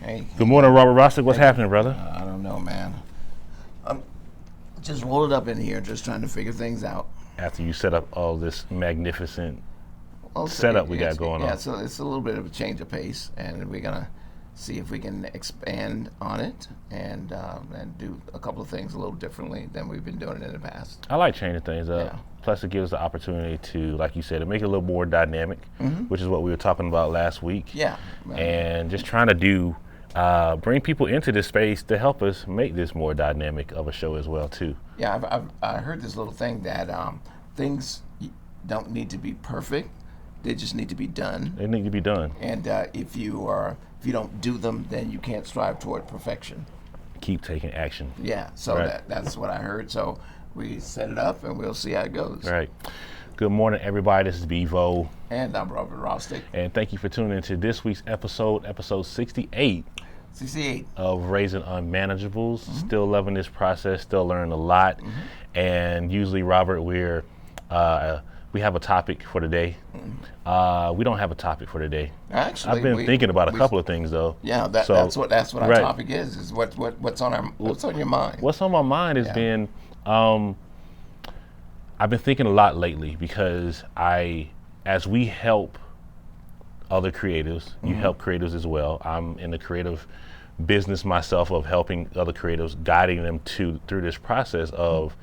Hey. Good morning, Robert Rostick. What's happening, brother? I don't know, man. I'm just rolled up in here, just trying to figure things out. After you set up all this magnificent Well, setup we got going on. Yeah, so it's a little bit of a change of pace, and we're gonna see if we can expand on it and do a couple of things a little differently than we've been doing in the past. I like changing things up. Yeah. Plus, it gives the opportunity to, like you said, to make it a little more dynamic, which is what we were talking about last week. Yeah. And just trying to do, bring people into this space to help us make this more dynamic of a show as well, too. Yeah, I heard this little thing that things don't need to be perfect; they just need to be done. They need to be done. And if you don't do them, then you can't strive toward perfection. Keep taking action. Yeah, so Right. that's what I heard. So we set it up, and we'll see how it goes. All right. Good morning, everybody. This is Bevo. And I'm Robert Rostick. And thank you for tuning into this week's episode 68 68. of Raising Unmanageables. Still loving this process, still learning a lot. And usually, Robert, we have a topic for today. We don't have a topic for today. Actually, I've been thinking about a couple of things, though. Yeah, that's what our right. topic is what's on your mind. What's on my mind has been, I've been thinking a lot lately because as we help other creatives, you help creatives as well. I'm in the creative business myself of helping other creatives, guiding them through this process of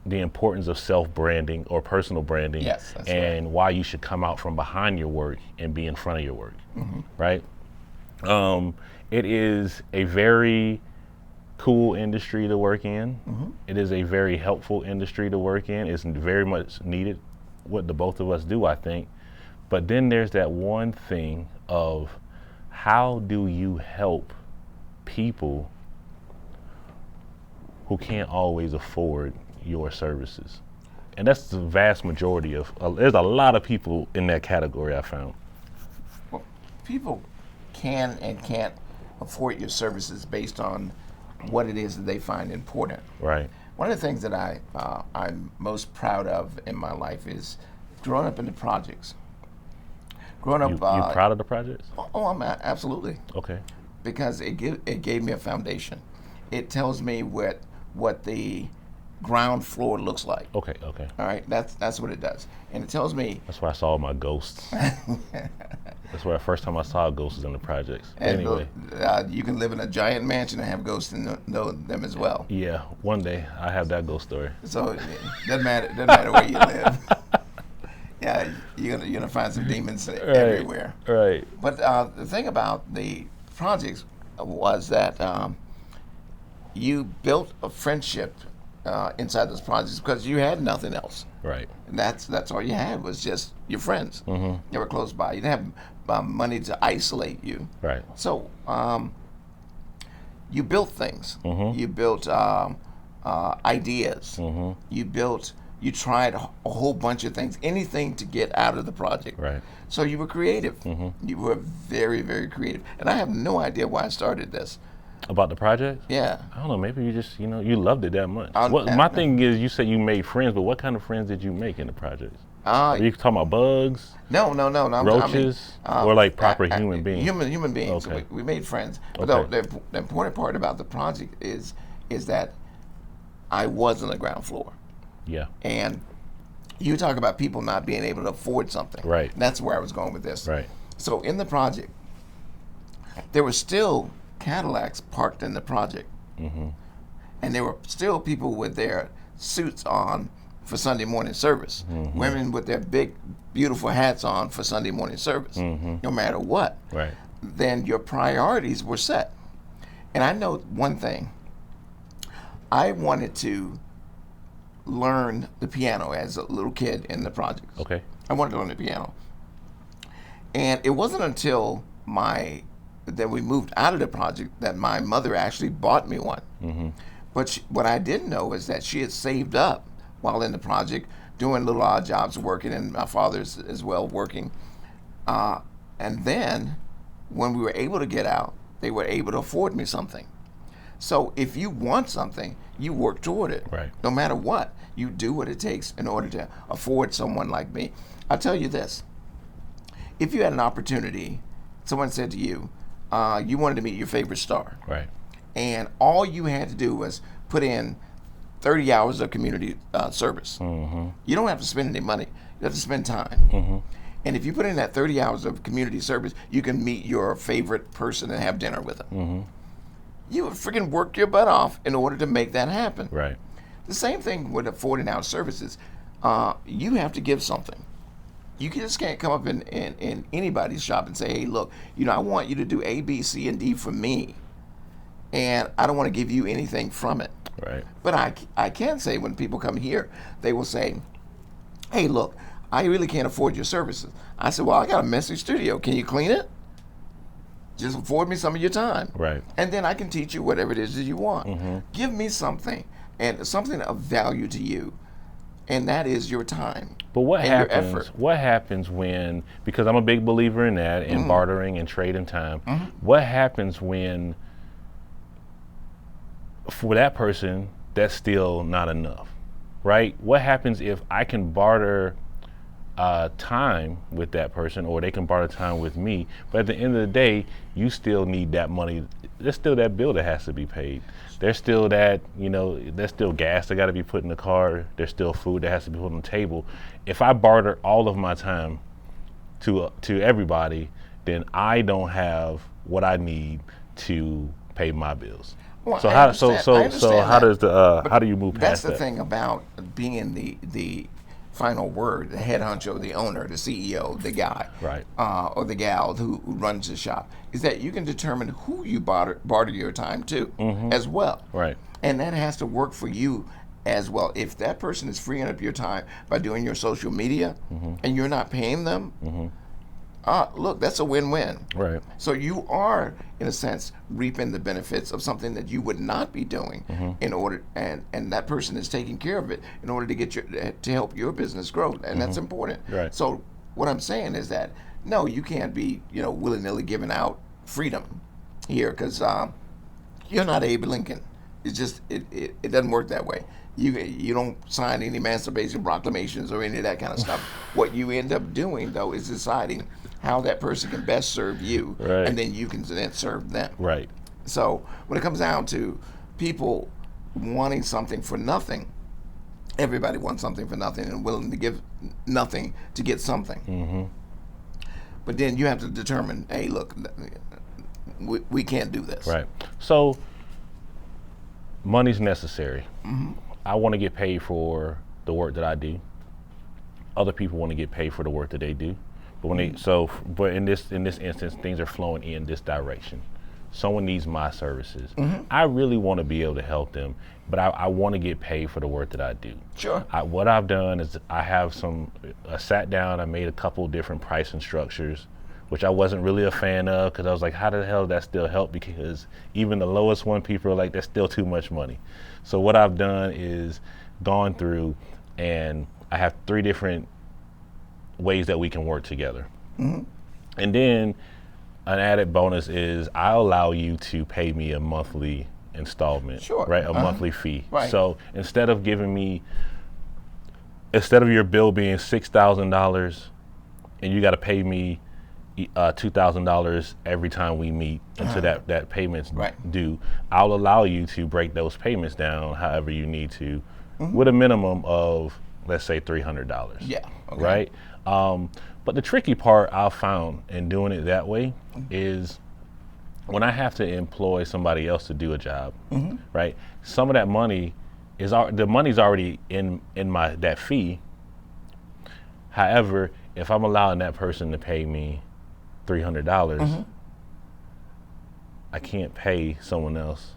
the importance of self-branding or personal branding, Yes, that's and why you should come out from behind your work and be in front of your work, right? It is a very cool industry to work in. It is a very helpful industry to work in. It's very much needed, what the both of us do, I think. But then there's that one thing of how do you help people who can't always afford your services? And that's the vast majority of, there's a lot of people in that category I found. Well, people can and can't afford your services based on what it is that they find important. Right. One of the things that I'm most proud of in my life is growing up in the projects. Growing up, You proud of the projects? I'm absolutely, Okay. because it gave me a foundation. It tells me what the ground floor looks like. Okay. All right, that's what it does, and it tells me. That's where I saw my ghosts. That's where the first time I saw ghosts was in the projects. But And anyway. you can live in a giant mansion and have ghosts and know them as well. Yeah, one day I have that ghost story. So it doesn't matter where you live. Yeah, you're gonna find some demons everywhere. Right. But the thing about the projects was that you built a friendship inside those projects because you had nothing else. Right. And that's all you had was just your friends. They were close by. You didn't have money to isolate you. Right. So you built things. You built ideas. You tried a whole bunch of things, anything to get out of the project. Right. So you were creative. You were very, very creative. And I have no idea why I started this. About the project? Yeah. I don't know, maybe you just, you loved it that much. My thing is, you said you made friends, but what kind of friends did you make in the projects? Are you talking about bugs? No. Roaches? Or like proper human beings? Human beings. Okay. We made friends. But Okay. the important part about the project is that I was on the ground floor. Yeah. And you talk about people not being able to afford something. Right. That's where I was going with this. Right. So in the project, there were still Cadillacs parked in the project. And there were still people with their suits on for Sunday morning service. Women with their big, beautiful hats on for Sunday morning service. No matter what. Right. Then your priorities were set. And I know one thing. I wanted to learn the piano as a little kid in the project. Okay. I wanted to learn the piano. And it wasn't until that we moved out of the project that my mother actually bought me one. But what I didn't know is that she had saved up while in the project, doing little odd jobs, working, and my father's as well working. And then when we were able to get out, they were able to afford me something. So if you want something, you work toward it. Right. No matter what, you do what it takes in order to afford someone like me. I'll tell you this. If you had an opportunity, someone said to you, you wanted to meet your favorite star. Right. And all you had to do was put in 30 hours of community service. You don't have to spend any money. You have to spend time. And if you put in that 30 hours of community service, you can meet your favorite person and have dinner with them. You would freaking work your butt off in order to make that happen. Right. The same thing with affording out services. You have to give something. You just can't come up in anybody's shop and say, hey, look, I want you to do A, B, C, and D for me. And I don't want to give you anything from it. Right. But I can say when people come here, they will say, hey, look, I really can't afford your services. I said, well, I got a messy studio. Can you clean it? Just afford me some of your time. Right. And then I can teach you whatever it is that you want. Give me something, and something of value to you. And that is your time. But what and happens? your effort. What happens when? Because I'm a big believer in that, in bartering and trading time. What happens when, for that person, that's still not enough, right? What happens if I can barter time with that person, or they can barter time with me, but at the end of the day, you still need that money. There's still that bill that has to be paid. There's still that, there's still gas that got to be put in the car. There's still food that has to be put on the table. If I barter all of my time to everybody, then I don't have what I need to pay my bills. Well, so I how understand how do you move That's past the that? thing about being the final word, the head honcho, the owner, the CEO, the guy, Right. Or the gal who runs the shop, is that you can determine who you barter your time to as well. Right. And that has to work for you as well. If that person is freeing up your time by doing your social media and you're not paying them, look, that's a win-win. Right. So you are, in a sense, reaping the benefits of something that you would not be doing in order, and that person is taking care of it in order to get to help your business grow, and that's important. Right. So what I'm saying is that no, you can't be willy-nilly giving out freedom here, because you're not Abe Lincoln. It's just it doesn't work that way. You don't sign any emancipation proclamations or any of that kind of stuff. What you end up doing, though, is deciding how that person can best serve you, Right. and then you can then serve them. Right. So when it comes down to people wanting something for nothing, everybody wants something for nothing and willing to give nothing to get something. But then you have to determine, hey, look, we can't do this. Right. So money's necessary. I want to get paid for the work that I do. Other people want to get paid for the work that they do. But but in this instance, things are flowing in this direction. Someone needs my services. I really want to be able to help them, but I want to get paid for the work that I do. Sure. What I've done is I sat down, I made a couple different pricing structures, which I wasn't really a fan of, because I was like, how the hell does that still help? Because even the lowest one, people are like, that's still too much money. So what I've done is gone through, and I have 3 different ways that we can work together. And then an added bonus is I'll allow you to pay me a monthly installment, Sure. right? A monthly fee. Right. So instead of your bill being $6,000 and you got to pay me $2,000 every time we meet until that payment's due, I'll allow you to break those payments down however you need to, with a minimum of, let's say, $300. Yeah. Okay. Right? But the tricky part I've found in doing it that way is when I have to employ somebody else to do a job, right? Some of that money the money's already in that fee. However, if I'm allowing that person to pay me $300, I can't pay someone else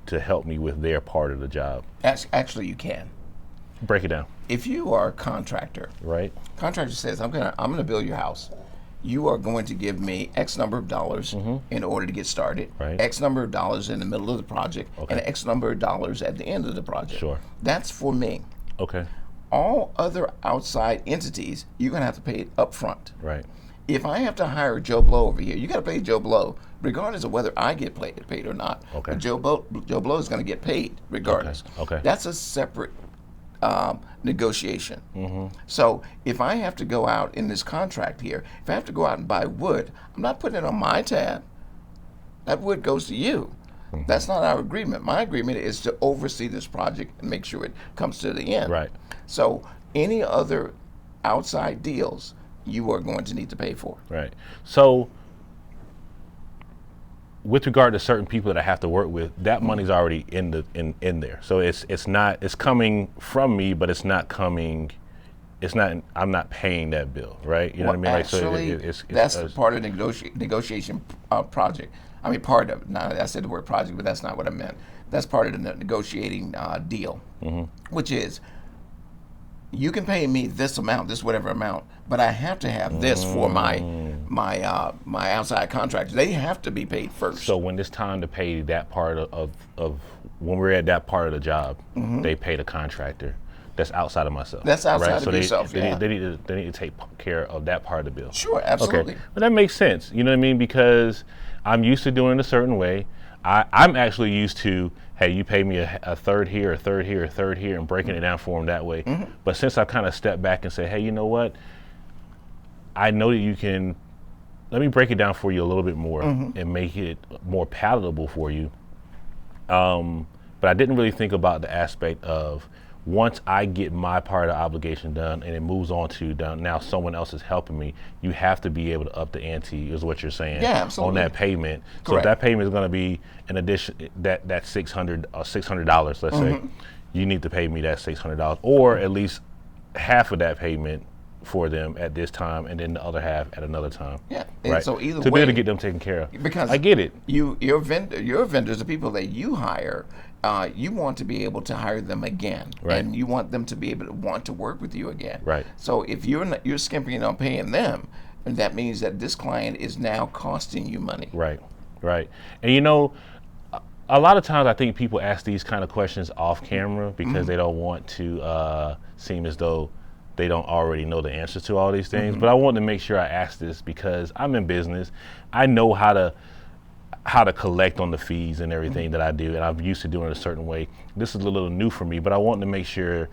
to help me with their part of the job. Actually, you can. Break it down. If you are a contractor, Right. contractor says, I'm gonna build your house. You are going to give me X number of dollars in order to get started, Right. X number of dollars in the middle of the project, Okay. and X number of dollars at the end of the project. Sure. That's for me. Okay. All other outside entities, you're going to have to pay it up front. Right. If I have to hire Joe Blow over here, you got to pay Joe Blow, regardless of whether I get paid or not. Okay. But Joe Blow is going to get paid regardless. Okay. That's a separate negotiation. So if I have to go out in this contract here, if I have to go out and buy wood, I'm not putting it on my tab. That wood goes to you. That's not our agreement. My agreement is to oversee this project and make sure it comes to the end. Right. So any other outside deals, you are going to need to pay for. Right. So with regard to certain people that I have to work with, that money's already in there. So it's coming from me, but it's not. I'm not paying that bill, right? You know what I mean? Actually, that's part of the negotiation project. I mean, part of it. Now, I said the word project, but that's not what I meant. That's part of the negotiating deal, which is you can pay me this amount, this whatever amount, but I have to have this for my outside contractors. They have to be paid first. So when it's time to pay that part of when we're at that part of the job, they pay the contractor. That's outside of myself. That's outside of so yourself. They need to take care of that part of the bill. Sure, absolutely. Okay, but that makes sense. You know what I mean? Because I'm used to doing it a certain way. I'm actually used to, hey, you pay me a third here, a third here, a third here, and breaking it down for them that way. But since I've kind of stepped back and say, hey, you know what? I know that you can. Let me break it down for you a little bit more and make it more palatable for you. But I didn't really think about the aspect of once I get my part of the obligation done and it moves on to now someone else is helping me, you have to be able to up the ante, is what you're saying, on that payment. Correct. So if that payment is going to be an addition, that $600, let's say, you need to pay me that $600, or at least half of that payment for them at this time, and then the other half at another time. Yeah. Right. And so either to way, be able to get them taken care of. Because I get it. Your vendors, the people that you hire, you want to be able to hire them again, Right. and you want them to be able to want to work with you again. Right. So if you're skimping on paying them, that means that this client is now costing you money. Right. Right. And you know, a lot of times I think people ask these kind of questions off camera because they don't want to seem as though they don't already know the answers to all these things. But I want to make sure I ask this because I'm in business. I know how to collect on the fees and everything that I do, and I'm used to doing it a certain way. This is a little new for me, but I want to make sure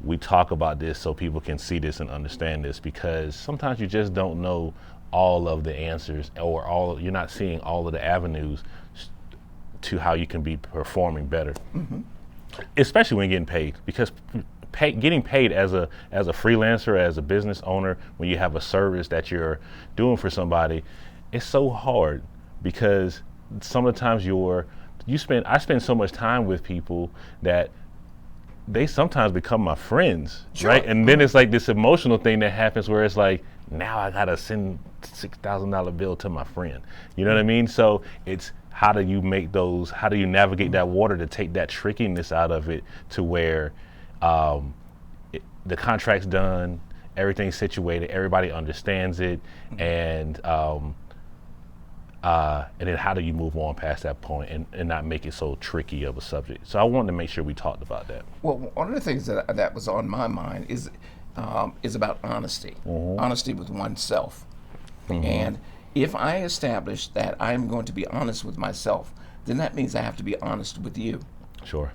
we talk about this so people can see this and understand this, because sometimes you just don't know all of the answers, or you're not seeing all of the avenues to how you can be performing better, especially when you're getting paid. Because getting paid as a freelancer, as a business owner, when you have a service that you're doing for somebody, it's so hard, because some of the times I spend so much time with people that they sometimes become my friends, Sure. right? And then it's like this emotional thing that happens where it's like, now I gotta send $6,000 bill to my friend. You know what I mean? So it's how do you navigate that water to take that trickiness out of it to where the contract's done, everything's situated, everybody understands it, and then how do you move on past that point and not make it so tricky of a subject? So I wanted to make sure we talked about that. Well, one of the things that was on my mind is about honesty, honesty with oneself. And if I establish that I'm going to be honest with myself, then that means I have to be honest with you. Sure.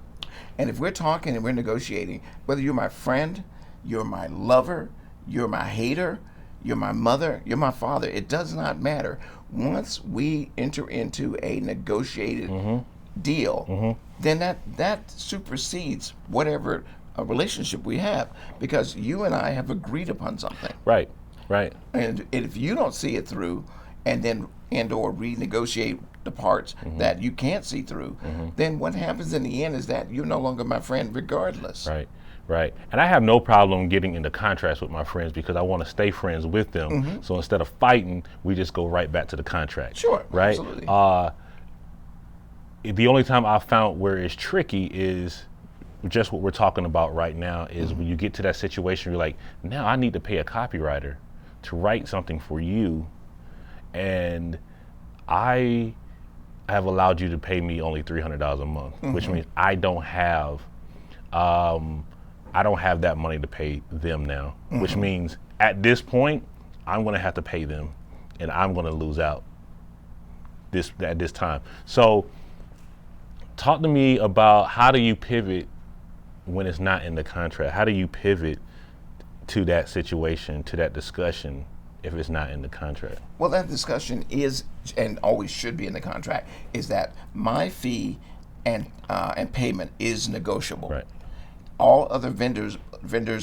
And if we're talking and we're negotiating, whether you're my friend, you're my lover, you're my hater, you're my mother, you're my father, it does not matter. Once we enter into a negotiated deal, then that supersedes whatever relationship we have, because you and I have agreed upon something. Right. Right. And if you don't see it through, and or renegotiate the parts that you can't see through, then what happens in the end is that you're no longer my friend regardless. Right. Right. And I have no problem getting into contracts with my friends because I want to stay friends with them. So instead of fighting, we just go right back to the contract. Sure. Right. Absolutely. The only time I've found where it's tricky is just what we're talking about right now, is when you get to that situation, you're like, now I need to pay a copywriter to write something for you, and I have allowed you to pay me only $300 a month, which means I don't have that money to pay them now, which means at this point I'm going to have to pay them, and I'm going to lose out at this time. So talk to me about, how do you pivot when it's not in the contract? How do you pivot to that situation, to that discussion, if it's not in the contract? Well, that discussion is, and always should be in the contract, is that my fee and payment is negotiable. Right. All other vendors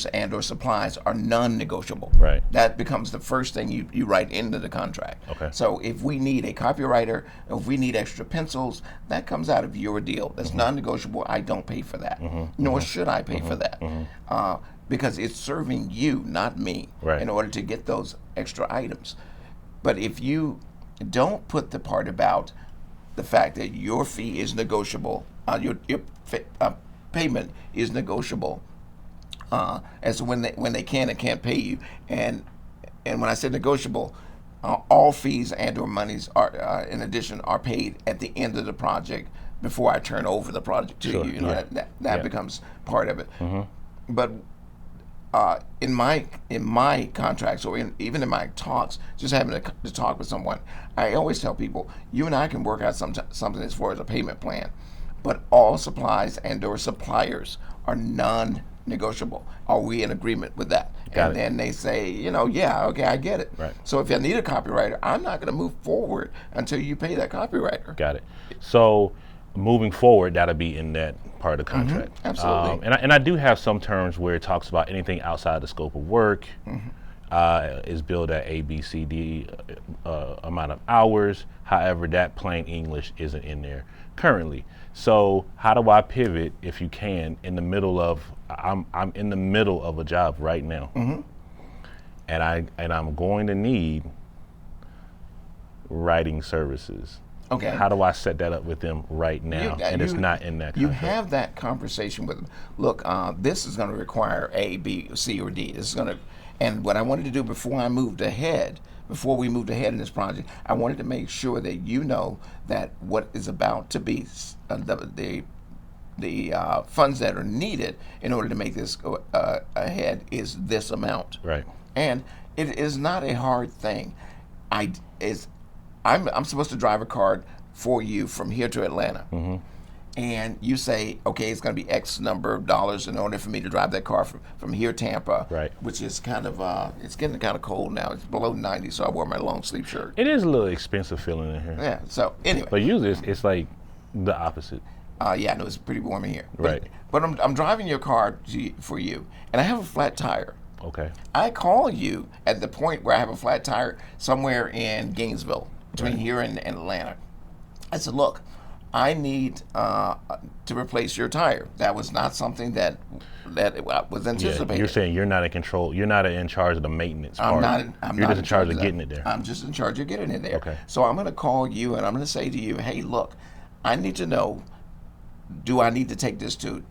and or supplies are non-negotiable. Right. That becomes the first thing you write into the contract. Okay. So if we need a copywriter, if we need extra pencils, that comes out of your deal. That's non-negotiable. I don't pay for that, nor should I pay for that, because it's serving you, not me, Right. in order to get those extra items. But if you don't put the part about the fact that your fee is negotiable, your payment is negotiable, as to when they can and can't pay you, and when I say negotiable, all fees and or monies are in addition are paid at the end of the project before I turn over the project to Sure, you. You know, yeah. that Yeah. becomes part of it. But in my contracts, or even in my talks, just having to talk with someone, I always tell people, you and I can work out something as far as a payment plan, but all supplies and or suppliers are non-negotiable. Are we in agreement with that? Got And it. then they say, yeah, okay, I get it. Right. So if I need a copywriter, I'm not going to move forward until you pay that copywriter. Got it. So moving forward, that'll be in that part of the contract. Absolutely. And I do have some terms where it talks about anything outside the scope of work is billed at A, B, C, D amount of hours. However, that plain English isn't in there currently. So how do I pivot, if you can, in the middle of I'm in the middle of a job right now, and I'm going to need writing services. Okay. How do I set that up with them right now? It's not in that contract. You have that conversation with them. Look, this is going to require A, B, C, or D. This is going to, and what I wanted to do before we moved ahead in this project, I wanted to make sure that you know that what is about to be the funds that are needed in order to make this go ahead is this amount. Right. And it is not a hard thing. I'm supposed to drive a car for you from here to Atlanta. And you say, okay, it's going to be X number of dollars in order for me to drive that car from here to Tampa, Right. which is kind of, it's getting kind of cold now. It's below 90, so I wore my long sleeve shirt. It is a little expensive feeling in here. Yeah, so anyway. But usually it's like the opposite. Yeah, I know it's pretty warm in here. Right. But I'm driving your car for you, and I have a flat tire. Okay. I call you at the point where I have a flat tire somewhere in Gainesville, between here and Atlanta. I said, look, I need to replace your tire. That was not something that was anticipated. Yeah, you're saying you're not in control. You're not in charge of the maintenance part. You're just in charge of getting it there. I'm just in charge of getting it there. Okay. So I'm going to call you and I'm going to say to you, hey, look, I need to know, do I need to take this to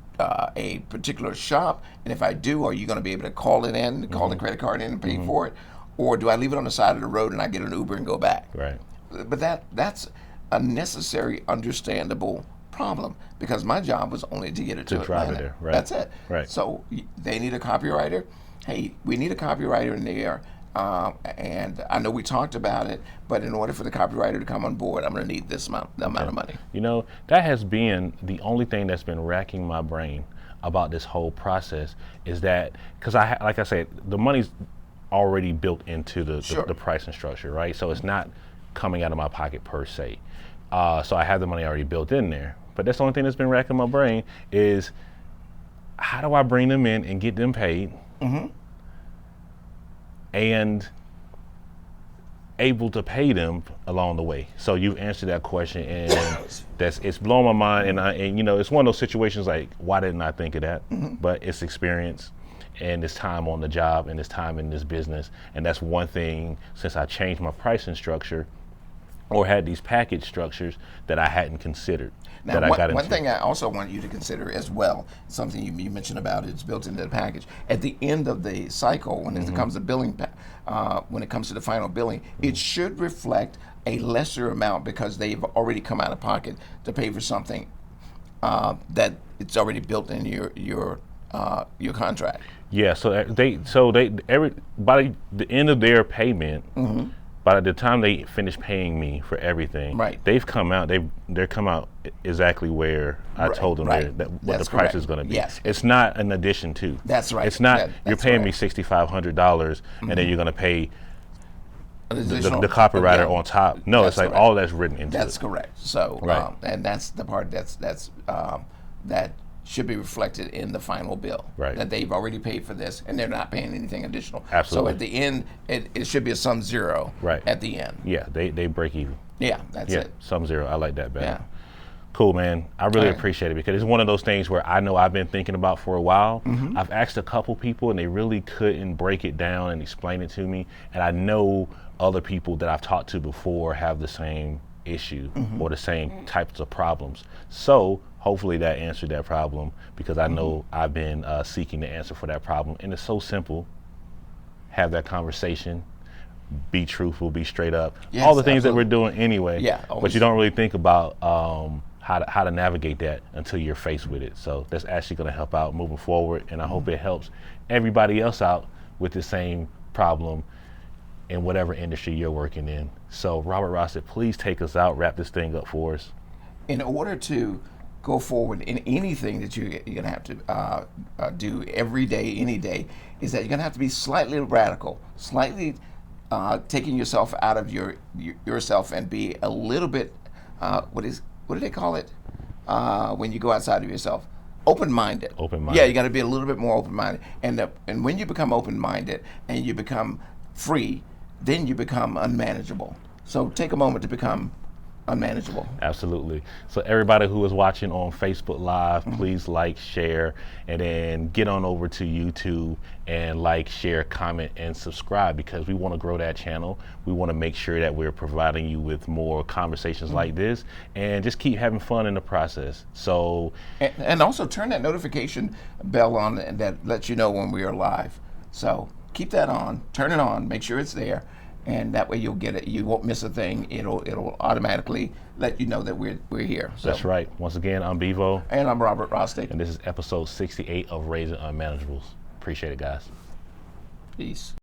a particular shop? And if I do, are you going to be able to call it in, call the credit card in and pay for it? Or do I leave it on the side of the road and I get an Uber and go back? Right. But that's a necessary, understandable problem, because my job was only to get it to drive Atlanta. it there, right. That's it. Right. So they need a copywriter. Hey, we need a copywriter in there. And I know we talked about it, but in order for the copywriter to come on board, I'm going to need this amount of money. You know, that has been the only thing that's been racking my brain about this whole process, is that, because like I said, the money's already built into the pricing structure, right? So it's not coming out of my pocket per se. So I have the money already built in there. But that's the only thing that's been racking my brain is, how do I bring them in and get them paid and able to pay them along the way? So you've answered that question, and it's blown my mind. And you know, it's one of those situations like, why didn't I think of that? But it's experience, and it's time on the job, and it's time in this business. And that's one thing, since I changed my pricing structure or had these package structures, that I hadn't considered. Now, I got into. One thing I also want you to consider as well, something you mentioned about it's built into the package. At the end of the cycle, when it comes to billing, when it comes to the final billing, it should reflect a lesser amount, because they've already come out of pocket to pay for something that it's already built in your contract. Yeah, so by the end of their payment, by the time they finish paying me for everything, Right. they've come out. They're come out exactly where I told them right. what That's the price correct. is going to be. Yes. It's not an addition to. That's right. It's not. You're That's paying me correct. $6,500, and then you're going to pay Additional- the copywriter yeah. on top. No, That's it's like correct. all that's written into That's it. correct. So, Right. and that's the part that should be reflected in the final bill. Right. That they've already paid for this, and they're not paying anything additional. Absolutely. So at the end, it should be a sum zero. Right. At the end. Yeah, they break even. Yeah, that's Yeah, it. sum zero. I like that better. Yeah. Cool, man. I really All right. appreciate it because it's one of those things where I know I've been thinking about for a while. I've asked a couple people and they really couldn't break it down and explain it to me. And I know other people that I've talked to before have the same issue or the same types of problems. So hopefully that answered that problem because I know I've been seeking the answer for that problem. And it's so simple. Have that conversation. Be truthful, be straight up. Yes, all the things that absolutely. we're doing anyway. Yeah, But always. you don't really think about how to navigate that until you're faced with it. So that's actually going to help out moving forward, and I hope it helps everybody else out with the same problem in whatever industry you're working in. So Robert Rossett, please take us out, wrap this thing up for us. In order to go forward in anything that you're going to have to do every day, any day, is that you're going to have to be slightly radical, slightly taking yourself out of yourself and be a little bit, what do they call it when you go outside of yourself? Open-minded. Open-minded. Yeah, you got to be a little bit more open-minded. And when you become open-minded and you become free, then you become unmanageable. So take a moment to become unmanageable. Absolutely. So everybody who is watching on Facebook Live, please like, share, and then get on over to YouTube and like, share, comment, and subscribe because we want to grow that channel. We want to make sure that we're providing you with more conversations like this and just keep having fun in the process. So, And also turn that notification bell on and that lets you know when we are live. So keep that on, turn it on, make sure it's there. And that way you'll get it. You won't miss a thing. It'll automatically let you know that we're here. So. that's right. Once again, I'm Bevo. And I'm Robert Rostick. And this is episode 68 of Raising Unmanageables. Appreciate it, guys. Peace.